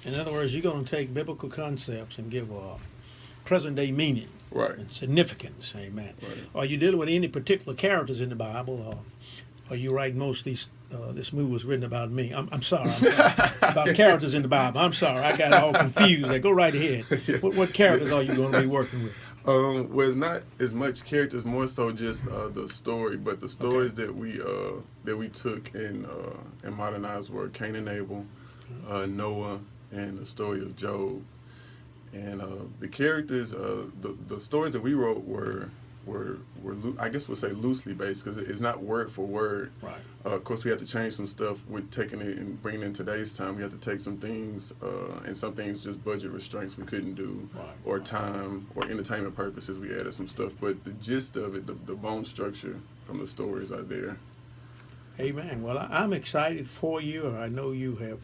In other words, you're going to take biblical concepts and give present day meaning Right. and significance. Amen. Right. Are you dealing with any particular characters in the Bible, or are you writing most of these? This movie was written about me. I'm sorry. About characters in the Bible. I'm sorry. I got all confused. Go right ahead. What characters are you going to be working with? Well, it's not as much characters, more so just the story. But the stories Okay. that we took and modernized were Cain and Abel, Noah, and the story of Job. And the characters, the stories that we wrote were I guess we'll say loosely based because it's not word for word. Right. Of course, we have to change some stuff with taking it and bringing it in today's time. We have to take some things, and some things just budget restraints we couldn't do, Right. or time or entertainment purposes. We added some stuff, but the gist of it, the bone structure from the stories are there. Amen. Well, I'm excited for you. I know you have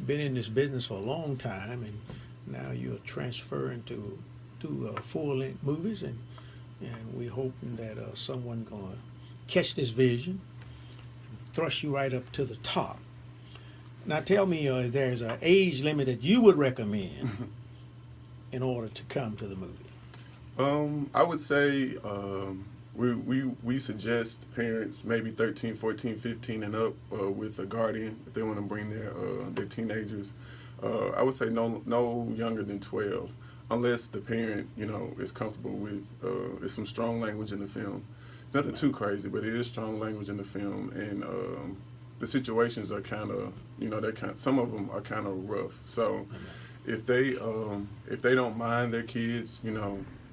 been in this business for a long time, and now you're transferring to do full-length movies, and we're hoping that someone's going to catch this vision, and thrust you right up to the top. Now, tell me, if there's an age limit that you would recommend in order to come to the movie. I would say we suggest parents maybe 13, 14, 15 and up with a guardian if they want to bring their teenagers. I would say no younger than 12, unless the parent is comfortable with. There's some strong language in the film. Nothing too crazy, but it is strong language in the film, and the situations are kind of some of them are kind of rough. So if they don't mind their kids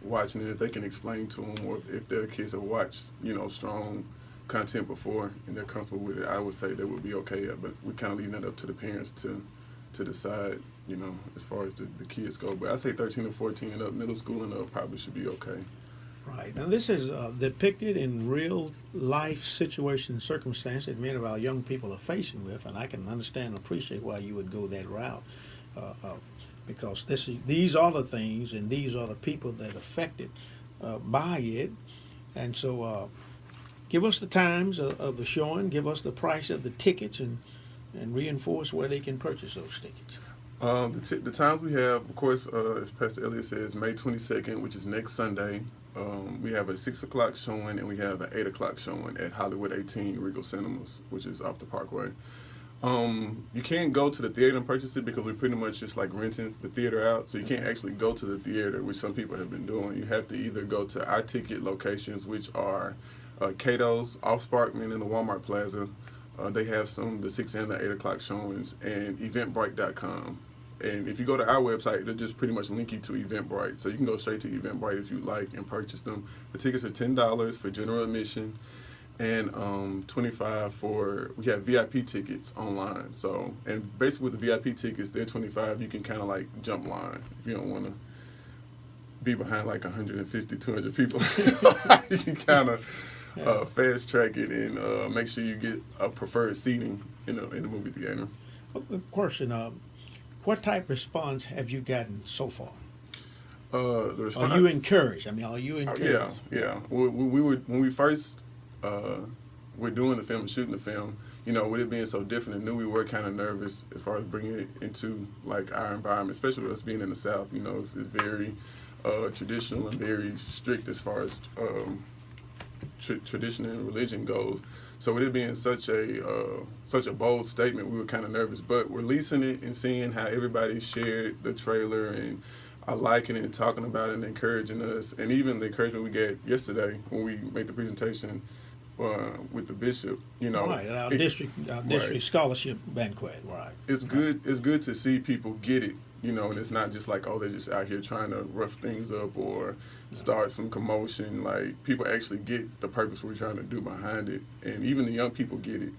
watching it, if they can explain to them, or if their kids have watched strong content before and they're comfortable with it, I would say they would be okay. But we kind of leave that up to the parents to decide, as far as the kids go. But I say 13 to 14 and up, middle school and up probably should be okay. Right. Now, this is depicted in real life situations, circumstances that many of our young people are facing with, and I can understand and appreciate why you would go that route, because these are the things and these are the people that are affected by it. And so give us the times of the showing, give us the price of the tickets, and reinforce where they can purchase those tickets. The times we have, of course, as Pastor Elliott says, May 22nd, which is next Sunday. We have a 6 o'clock showing, and we have an 8 o'clock showing at Hollywood 18 Regal Cinemas, which is off the Parkway. You can't go to the theater and purchase it because we're pretty much just like renting the theater out, so you can't actually go to the theater, which some people have been doing. You have to either go to our ticket locations, which are Cato's, off Sparkman, in the Walmart Plaza. They have the 6 and the 8 o'clock showings, and eventbrite.com. And if you go to our website, it'll just pretty much link you to Eventbrite. So you can go straight to Eventbrite if you like and purchase them. The tickets are $10 for general admission, and $25 for, we have VIP tickets online. So, and basically with the VIP tickets, they're $25. You can kind of like jump line if you don't want to be behind like 150, 200 people. You can kind of fast track it and make sure you get a preferred seating in the movie theater. Question, what type of response have you gotten so far? The response, are you encouraged? Are you encouraged? Yeah. When we first were doing the film and shooting the film, with it being so different and new, we were kind of nervous as far as bringing it into like our environment, especially with us being in the South. It's very traditional and very strict as far as tradition and religion goes. So with it being such a bold statement, we were kind of nervous. But releasing it and seeing how everybody shared the trailer and are liking it and talking about it and encouraging us, and even the encouragement we got yesterday when we made the presentation with the bishop, right, our district right. scholarship banquet, right? It's good. It's good to see people get it. And it's not just like, oh, they're just out here trying to rough things up or start some commotion. Like, people actually get the purpose we're trying to do behind it. And even the young people get it,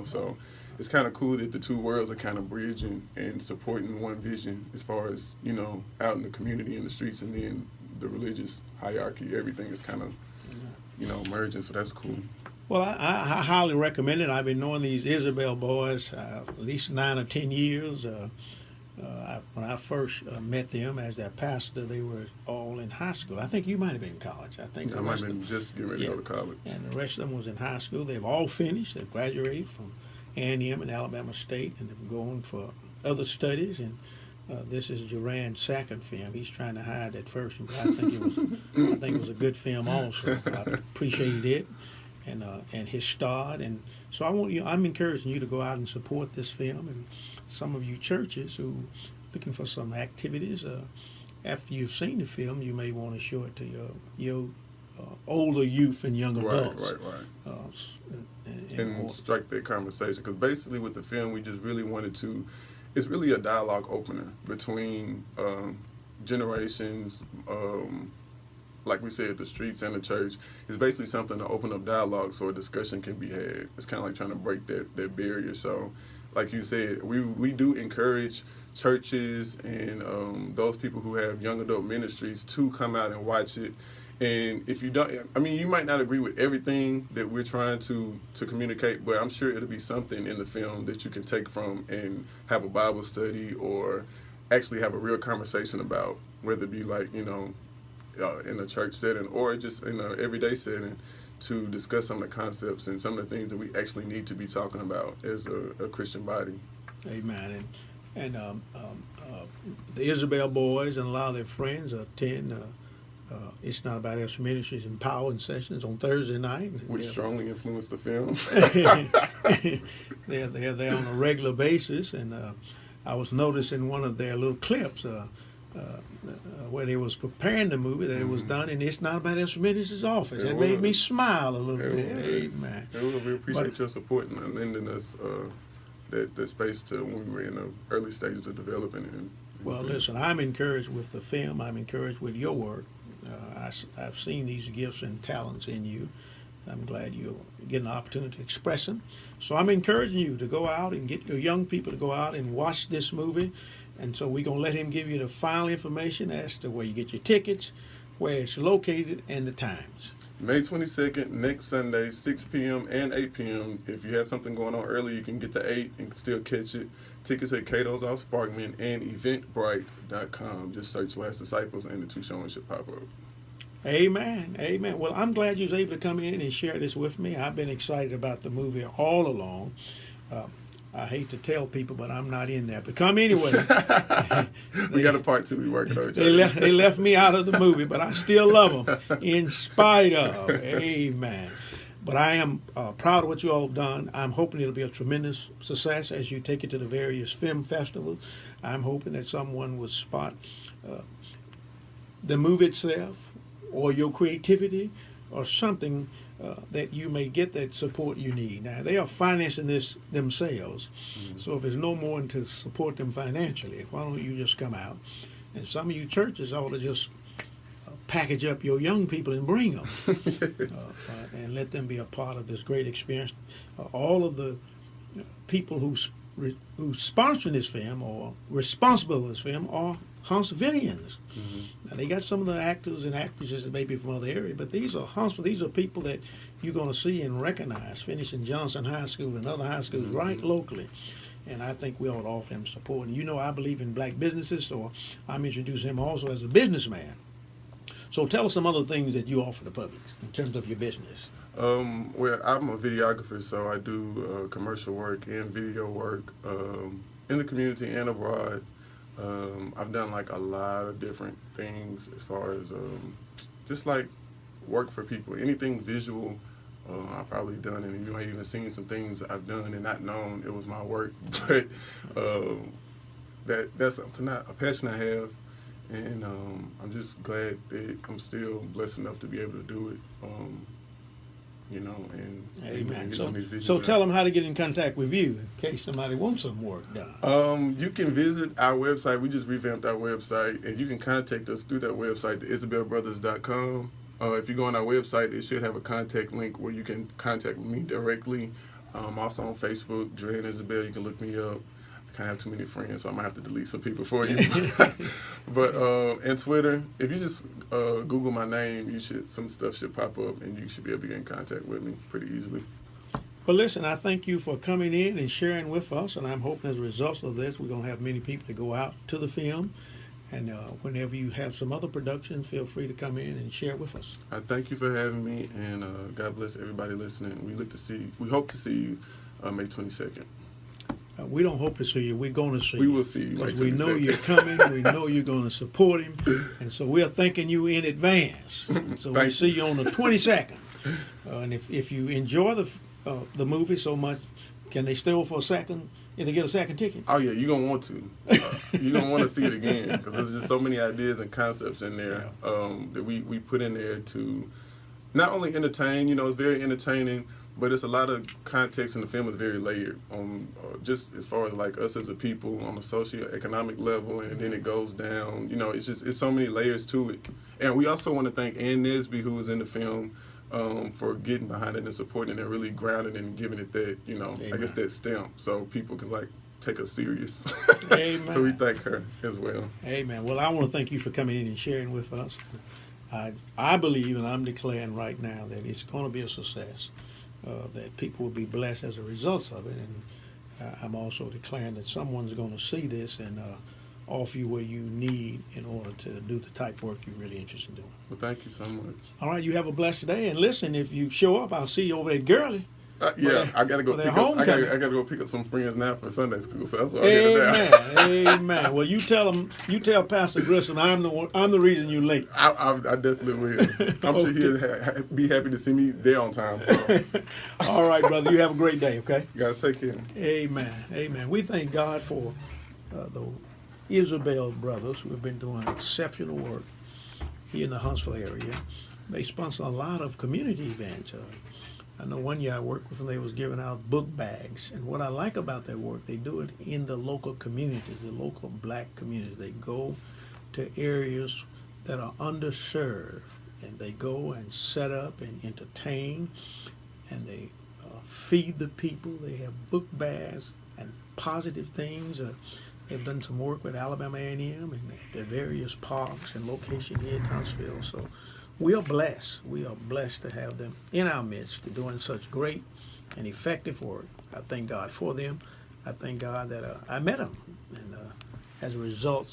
So it's kind of cool that the two worlds are kind of bridging and supporting one vision as far as, out in the community, in the streets, and then the religious hierarchy. Everything is kind of, merging. So that's cool. Well, I highly recommend it. I've been knowing these Isabel boys at least 9 or 10 years. When I first met them as their pastor, they were all in high school. I think you might have been in college. I might have been just getting ready to go to college. And the rest of them was in high school. They've all finished. They've graduated from A&M and Alabama State, and they've gone for other studies, and this is Duran's second film. He's trying to hide that first one, but I think it was a good film also. I appreciated it, and his start, and so I'm encouraging you to go out and support this film, and some of you churches who looking for some activities. After you've seen the film, you may want to show it to your older youth and young adults. Right. And Strike that conversation, because basically with the film, we just really wanted to. It's really a dialogue opener between generations. Like we said, the streets and the church. It's basically something to open up dialogue so a discussion can be had. It's kind of like trying to break that barrier. So, like you said, we do encourage churches and those people who have young adult ministries to come out and watch it. And if you don't, I mean, you might not agree with everything that we're trying to communicate, but I'm sure it'll be something in the film that you can take from and have a Bible study or actually have a real conversation about, whether it be like, in a church setting or just in an everyday setting, to discuss some of the concepts and some of the things that we actually need to be talking about as a Christian body. Amen. And the Isabel boys and a lot of their friends attend. It's Not About Us Ministries empowering sessions on Thursday night. Which strongly influenced the film. They're there on a regular basis, and I was noticing one of their little clips where they was preparing the movie that it was done in It's Not About Us Ministries' office. That made me smile a little bit. Amen. We appreciate your support and lending us that space to when we were in the early stages of developing it. Well, listen, I'm encouraged with the film. I'm encouraged with your work. I've seen these gifts and talents in you. I'm glad you're getting an opportunity to express them. So I'm encouraging you to go out and get your young people to go out and watch this movie. And so we're going to let him give you the final information as to where you get your tickets, where it's located, and the times. May 22nd, next Sunday, 6 p.m. and 8 p.m. If you have something going on early, you can get the 8 and still catch it. Tickets at Cato's off Sparkman and eventbrite.com. Just search Last Disciples and the two showings should pop up. Amen. Amen. Well, I'm glad you was able to come in and share this with me. I've been excited about the movie all along. I hate to tell people, but I'm not in there. But come anyway. We got a part 2 we working on. They left me out of the movie, but I still love them in spite of. Amen. But I am proud of what you all have done. I'm hoping it'll be a tremendous success as you take it to the various film festivals. I'm hoping that someone will spot the movie itself or your creativity or something that you may get that support you need. Now, they are financing this themselves, so if there's no more to support them financially, why don't you just come out? And some of you churches ought to just package up your young people and bring them and let them be a part of this great experience. All of the people who sponsor this film or responsible for this film are Huntsvillians. Now, they got some of the actors and actresses that may be from other areas, but these are Huntsville. These are people that you're going to see and recognize finishing Johnson High School and other high schools right locally. And I think we ought to offer them support. And I believe in black businesses, so I'm introducing him also as a businessman. So tell us some other things that you offer the public in terms of your business. Well, I'm a videographer, so I do commercial work and video work in the community and abroad. I've done like a lot of different things as far as just like work for people. Anything visual, I've probably done, and you might even seen some things I've done and not known it was my work. But that's something a passion I have, and I'm just glad that I'm still blessed enough to be able to do it. And amen. Get some of these visions So out. tell them how to get in contact with you in case somebody wants some work done. You can visit our website. We just revamped our website, and you can contact us through that website, theisabelbrothers.com. If you go on our website, it should have a contact link where you can contact me directly. Also on Facebook, Dre and Isabel, you can look me up. I can't have too many friends, so I might have to delete some people for you. But and Twitter, if you just Google my name, some stuff should pop up, and you should be able to get in contact with me pretty easily. Well, listen, I thank you for coming in and sharing with us, and I'm hoping as a result of this, we're going to have many people to go out to the film. And whenever you have some other productions, feel free to come in and share with us. I thank you for having me, and God bless everybody listening. We hope to see you May 22nd. We don't hope to see you. We're going to see We you. will see you. Because May we know 22nd. you're coming. We know you're going to support him. And so we're thanking you in advance. So we'll Thank see you on the 22nd. And if you enjoy the movie so much, can they stay over for a second? If they get a second ticket? Oh yeah, you're gonna want to. You're gonna want to see it again because there's just so many ideas and concepts in there that we put in there to not only entertain. You know, it's very entertaining, but it's a lot of context in the film is very layered on just as far as like us as a people on a socioeconomic level, and then it goes down. You know, it's so many layers to it. And we also want to thank Ann Nesby, who was in the film, for getting behind it and supporting it and really grounding it and giving it that, you know, Amen. I guess that stamp so people can like take us serious. Amen. So we thank her as well. Amen. Well, I want to thank you for coming in and sharing with us. I believe, and I'm declaring right now, that it's going to be a success, that people will be blessed as a result of it. And I'm also declaring that someone's going to see this and offer you what you need in order to do the type of work you're really interested in doing. Well, thank you so much. All right, you have a blessed day. And listen, if you show up, I'll see you over at Gurley. Yeah, I gotta go for pick their up. I homecoming. gotta go pick up some friends now for Sunday school. So that's what I get Amen. now. Amen. Well, you tell Pastor Grissom I'm the reason you're late. I definitely will. I'm sure he'll be happy to see me there on time. So All right, brother. You have a great day. Okay. you guys take care. Amen. Amen. We thank God for the Isabel brothers who have been doing exceptional work here in the Huntsville area. They sponsor a lot of community events. I know one year I worked with them, they was giving out book bags. And what I like about their work, they do it in the local communities, the local black communities. They go to areas that are underserved, and they go and set up and entertain, and they feed the people. They have book bags and positive things. They've done some work with Alabama A&M and the various parks and locations here in Huntsville. So we are blessed. We are blessed to have them in our midst, doing such great and effective work. I thank God for them. I thank God that I met them, and as a result,